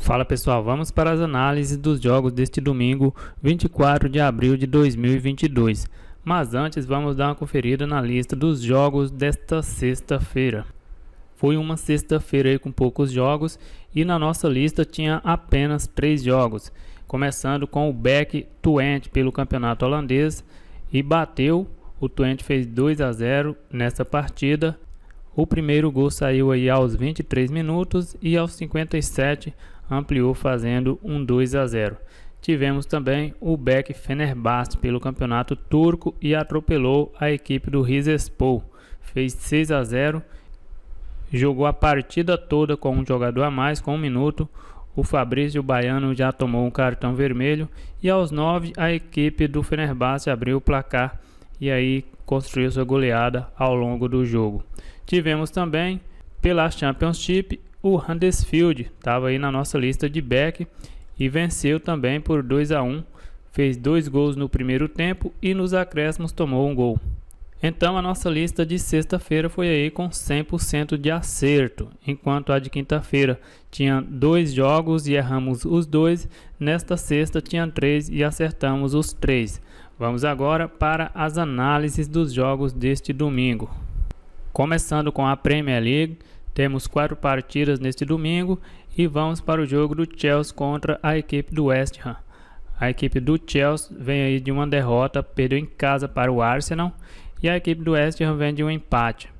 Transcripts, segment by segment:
Fala pessoal, vamos para as análises dos jogos deste domingo, 24 de abril de 2022. Mas antes vamos dar uma conferida na lista dos jogos desta sexta-feira. Foi uma sexta-feira aí com poucos jogos e na nossa lista tinha apenas 3 jogos. Começando com o BEC Twente pelo campeonato holandês e bateu, o Twente fez 2-0 nessa partida. O primeiro gol saiu aí aos 23 minutos e aos 57 ampliou fazendo um 2-0. Tivemos também o BEC Fenerbahçe pelo campeonato turco e atropelou a equipe do Rizespor. Fez 6-0, jogou a partida toda com um jogador a mais, com 1 minuto. O Fabrício Baiano já tomou um cartão vermelho e aos 9 a equipe do Fenerbahçe abriu o placar e aí construiu sua goleada ao longo do jogo. Tivemos também pela Championship o Huddersfield, estava aí na nossa lista de BEC e venceu também por 2-1, fez 2 gols no primeiro tempo e nos acréscimos tomou um gol. Então a nossa lista de sexta-feira foi aí com 100% de acerto, enquanto a de quinta-feira tinha 2 jogos e erramos os 2, nesta sexta tinha 3 e acertamos os 3. Vamos agora para as análises dos jogos deste domingo. Começando com a Premier League, temos 4 partidas neste domingo e vamos para o jogo do Chelsea contra a equipe do West Ham. A equipe do Chelsea vem aí de uma derrota, perdeu em casa para o Arsenal, e a equipe do West Ham vem de um empate.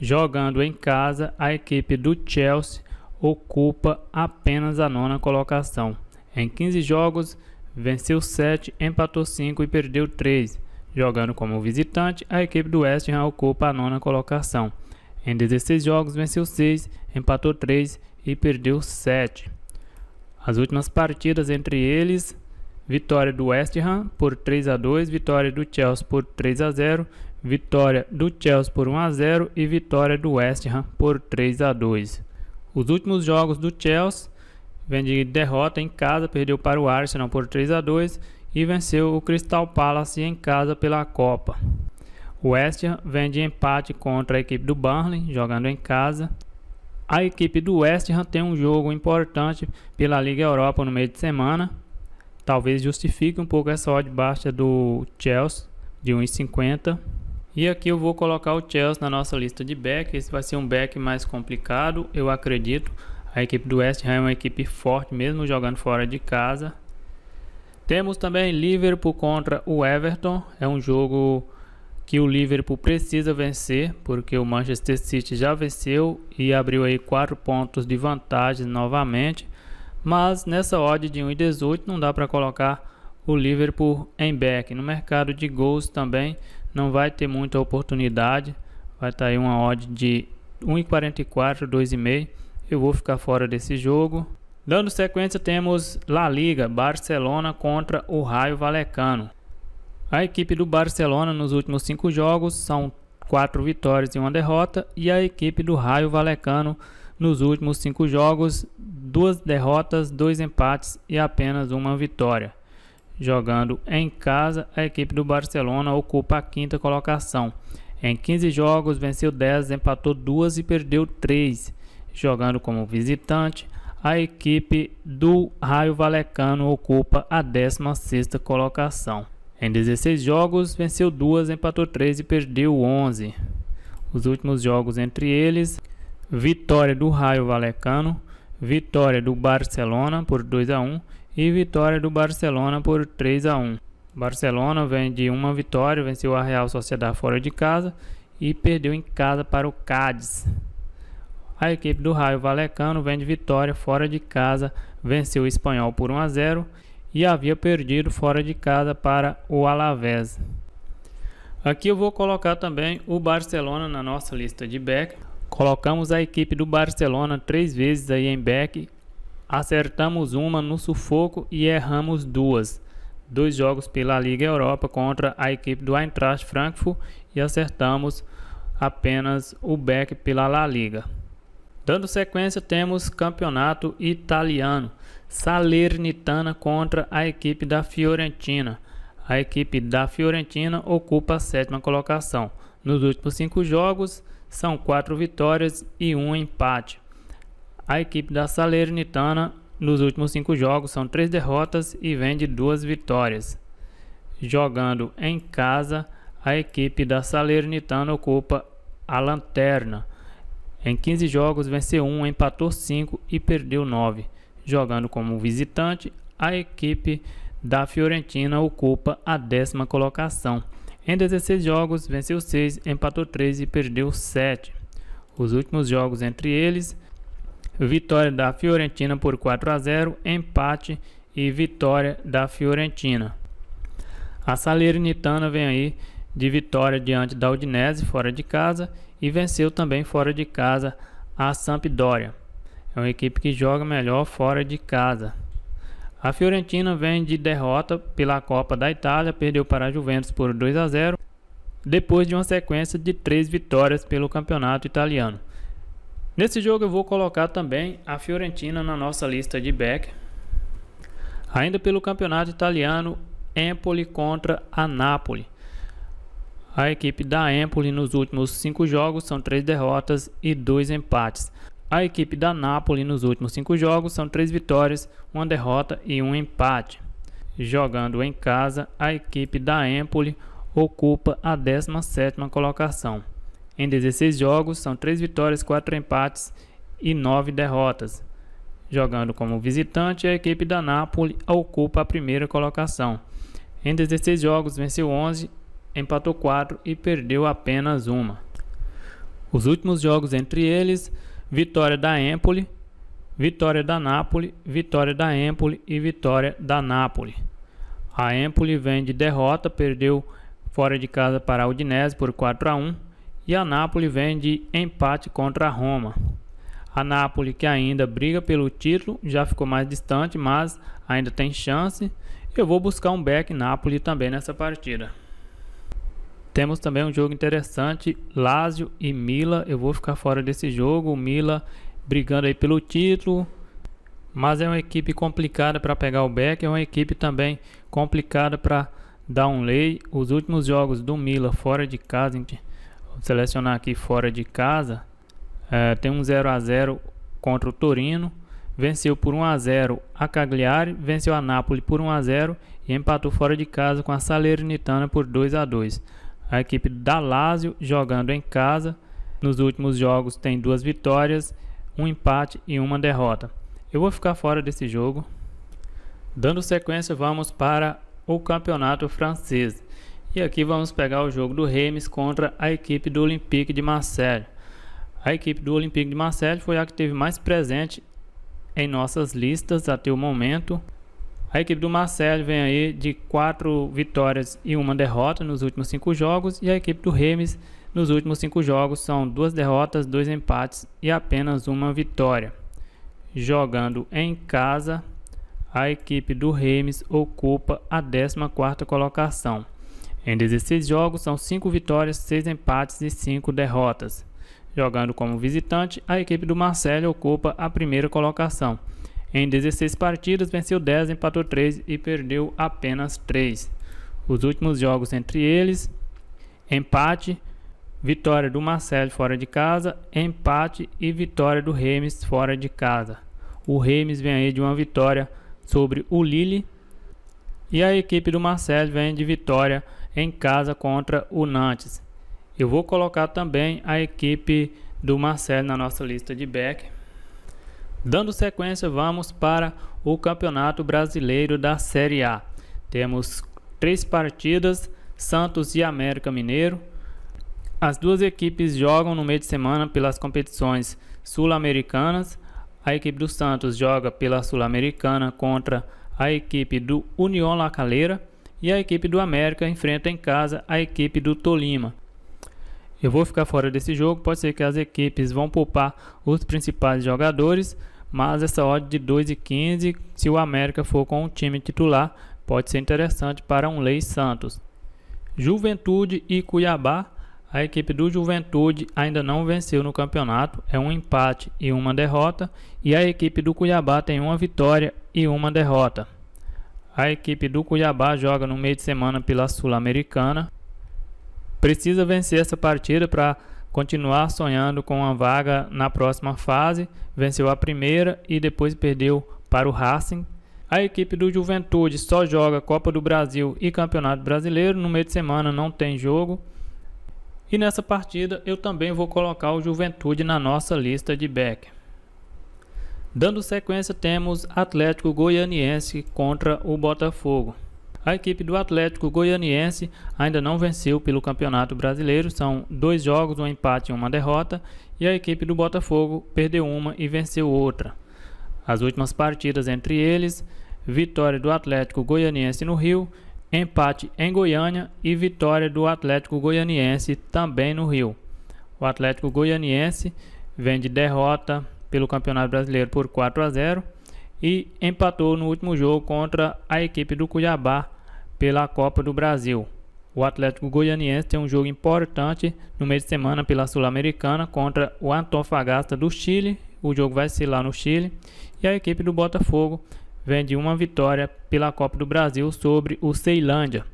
Jogando em casa, a equipe do Chelsea ocupa apenas a 9ª colocação. Em 15 jogos, venceu 7, empatou 5 e perdeu 3. Jogando como visitante, a equipe do West Ham ocupa a 9ª colocação. Em 16 jogos, venceu 6, empatou 3 e perdeu 7. As últimas partidas entre eles: vitória do West Ham por 3-2, vitória do Chelsea por 3-0, vitória do Chelsea por 1-0 e vitória do West Ham por 3-2. Os últimos jogos do Chelsea vem de derrota em casa, perdeu para o Arsenal por 3-2 e venceu o Crystal Palace em casa pela Copa. O West Ham vem de empate contra a equipe do Burnley, jogando em casa. A equipe do West Ham tem um jogo importante pela Liga Europa no meio de semana. Talvez justifique um pouco essa odd baixa do Chelsea, de 1,50. E aqui eu vou colocar o Chelsea na nossa lista de BEC. Esse vai ser um BEC mais complicado, eu acredito. A equipe do West Ham é uma equipe forte, mesmo jogando fora de casa. Temos também Liverpool contra o Everton. É um jogo que o Liverpool precisa vencer, porque o Manchester City já venceu e abriu aí 4 pontos de vantagem novamente. Mas nessa odd de 1,18 não dá para colocar o Liverpool em BEC. No mercado de gols também não vai ter muita oportunidade. Vai estar aí uma odd de 1,44, 2,5. Eu vou ficar fora desse jogo. Dando sequência, temos La Liga, Barcelona contra o Rayo Vallecano. A equipe do Barcelona nos últimos 5 jogos são 4 vitórias e 1 derrota. E a equipe do Rayo Vallecano nos últimos 5 jogos, 2 derrotas, 2 empates e apenas 1 vitória. Jogando em casa, a equipe do Barcelona ocupa a 5ª colocação. Em 15 jogos, venceu 10, empatou 2 e perdeu 3. Jogando como visitante, a equipe do Rayo Vallecano ocupa a 16ª colocação. Em 16 jogos, venceu 2, empatou 3 e perdeu 11. Os últimos jogos entre eles: vitória do Rayo Vallecano, vitória do Barcelona por 2-1 e vitória do Barcelona por 3-1. Barcelona vem de uma vitória, venceu a Real Sociedad fora de casa e perdeu em casa para o Cádiz. A equipe do Rayo Vallecano vem de vitória fora de casa, venceu o Espanhol por 1-0 e havia perdido fora de casa para o Alavés. Aqui eu vou colocar também o Barcelona na nossa lista de BEC. Colocamos a equipe do Barcelona 3 vezes aí em BEC, acertamos uma no sufoco e erramos 2. 2 jogos pela Liga Europa contra a equipe do Eintracht Frankfurt e acertamos apenas o BEC pela La Liga. Dando sequência, temos campeonato italiano, Salernitana contra a equipe da Fiorentina. A equipe da Fiorentina ocupa a 7ª colocação. Nos últimos 5 jogos, são 4 vitórias e 1 empate. A equipe da Salernitana nos últimos 5 jogos são 3 derrotas e vem de 2 vitórias. Jogando em casa, a equipe da Salernitana ocupa a lanterna. Em 15 jogos venceu 1, empatou 5 e perdeu 9. Jogando como visitante, a equipe da Fiorentina ocupa a 10ª colocação. Em 16 jogos venceu 6, empatou 3 e perdeu 7. Os últimos jogos entre eles: vitória da Fiorentina por 4-0, empate e vitória da Fiorentina. A Salernitana vem aí de vitória diante da Udinese fora de casa e venceu também fora de casa a Sampdoria. É uma equipe que joga melhor fora de casa. A Fiorentina vem de derrota pela Copa da Itália, perdeu para a Juventus por 2-0, depois de uma sequência de 3 vitórias pelo campeonato italiano. Nesse jogo eu vou colocar também a Fiorentina na nossa lista de back. Ainda pelo campeonato italiano, Empoli contra a Napoli. A equipe da Empoli nos últimos 5 jogos são 3 derrotas e 2 empates. A equipe da Napoli nos últimos 5 jogos são 3 vitórias, 1 derrota e 1 empate. Jogando em casa, a equipe da Empoli ocupa a 17ª colocação. Em 16 jogos são 3 vitórias, 4 empates e 9 derrotas. Jogando como visitante, a equipe da Napoli ocupa a 1ª colocação. Em 16 jogos venceu 11, empatou 4 e perdeu apenas 1. Os últimos jogos entre eles: vitória da Empoli, vitória da Napoli, vitória da Empoli e vitória da Napoli. A Empoli vem de derrota, perdeu fora de casa para a Udinese por 4-1, e a Napoli vem de empate contra a Roma. A Napoli, que ainda briga pelo título, já ficou mais distante, mas ainda tem chance. Eu vou buscar um back Napoli também nessa partida. Temos também um jogo interessante, Lazio e Milan. Eu vou ficar fora desse jogo. O Milan brigando aí pelo título, mas é uma equipe complicada para pegar o back. É uma equipe também complicada para dar um lay. Os últimos jogos do Milan fora de casa, vou selecionar aqui fora de casa, tem um 0-0 contra o Torino. Venceu por 1-0 a Cagliari, venceu a Napoli por 1-0 e empatou fora de casa com a Salernitana por 2-2. A equipe da Lazio, jogando em casa, nos últimos jogos tem 2 vitórias, 1 empate e 1 derrota. Eu vou ficar fora desse jogo. Dando sequência, vamos para o campeonato francês. E aqui vamos pegar o jogo do Reims contra a equipe do Olympique de Marseille. A equipe do Olympique de Marseille foi a que esteve mais presente em nossas listas até o momento. A equipe do Marseille vem aí de 4 vitórias e 1 derrota nos últimos 5 jogos, e a equipe do Reims nos últimos 5 jogos são 2 derrotas, 2 empates e apenas 1 vitória. Jogando em casa, a equipe do Reims ocupa a 14ª colocação. Em 16 jogos são 5 vitórias, 6 empates e 5 derrotas. Jogando como visitante, a equipe do Marseille ocupa a 1ª colocação. Em 16 partidas, venceu 10, empatou 3 e perdeu apenas 3. Os últimos jogos entre eles: empate, vitória do Marseille fora de casa, empate e vitória do Reims fora de casa. O Reims vem aí de uma vitória sobre o Lille e a equipe do Marseille vem de vitória em casa contra o Nantes. Eu vou colocar também a equipe do Marseille na nossa lista de back. Dando sequência, vamos para o Campeonato Brasileiro da Série A. Temos 3 partidas, Santos e América Mineiro. As duas equipes jogam no meio de semana pelas competições sul-americanas. A equipe do Santos joga pela Sul-Americana contra a equipe do União La Calera e a equipe do América enfrenta em casa a equipe do Tolima. Eu vou ficar fora desse jogo, pode ser que as equipes vão poupar os principais jogadores, mas essa odd de 2,15, se o América for com o time titular, pode ser interessante para um lay Santos. Juventude e Cuiabá. A equipe do Juventude ainda não venceu no campeonato, é um empate e 1 derrota, e a equipe do Cuiabá tem 1 vitória e 1 derrota. A equipe do Cuiabá joga no meio de semana pela Sul-Americana. Precisa vencer essa partida para continuar sonhando com uma vaga na próxima fase. Venceu a primeira e depois perdeu para o Racing. A equipe do Juventude só joga Copa do Brasil e Campeonato Brasileiro, no meio de semana não tem jogo. E nessa partida eu também vou colocar o Juventude na nossa lista de back. Dando sequência, temos Atlético Goianiense contra o Botafogo. A equipe do Atlético Goianiense ainda não venceu pelo Campeonato Brasileiro, são 2 jogos, um empate e uma derrota, e a equipe do Botafogo perdeu uma e venceu outra. As últimas partidas entre eles: vitória do Atlético Goianiense no Rio, empate em Goiânia e vitória do Atlético Goianiense também no Rio. O Atlético Goianiense vem de derrota pelo Campeonato Brasileiro por 4-0 e empatou no último jogo contra a equipe do Cuiabá pela Copa do Brasil. O Atlético Goianiense tem um jogo importante no meio de semana pela Sul-Americana contra o Antofagasta do Chile. O jogo vai ser lá no Chile. E a equipe do Botafogo vem de uma vitória pela Copa do Brasil sobre o Ceilândia.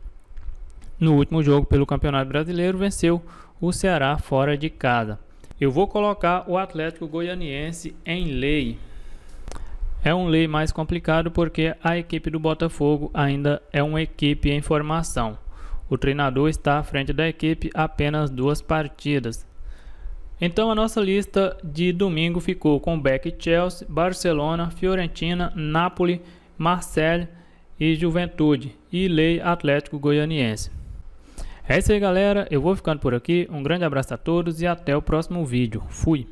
No último jogo pelo Campeonato Brasileiro, venceu o Ceará fora de casa. Eu vou colocar o Atlético Goianiense em lei. É um lei mais complicado porque a equipe do Botafogo ainda é uma equipe em formação. O treinador está à frente da equipe apenas 2 partidas. Então a nossa lista de domingo ficou com back Chelsea, Barcelona, Fiorentina, Napoli, Marseille e Juventude, e lei Atlético Goianiense. É isso aí, galera, eu vou ficando por aqui, um grande abraço a todos e até o próximo vídeo. Fui!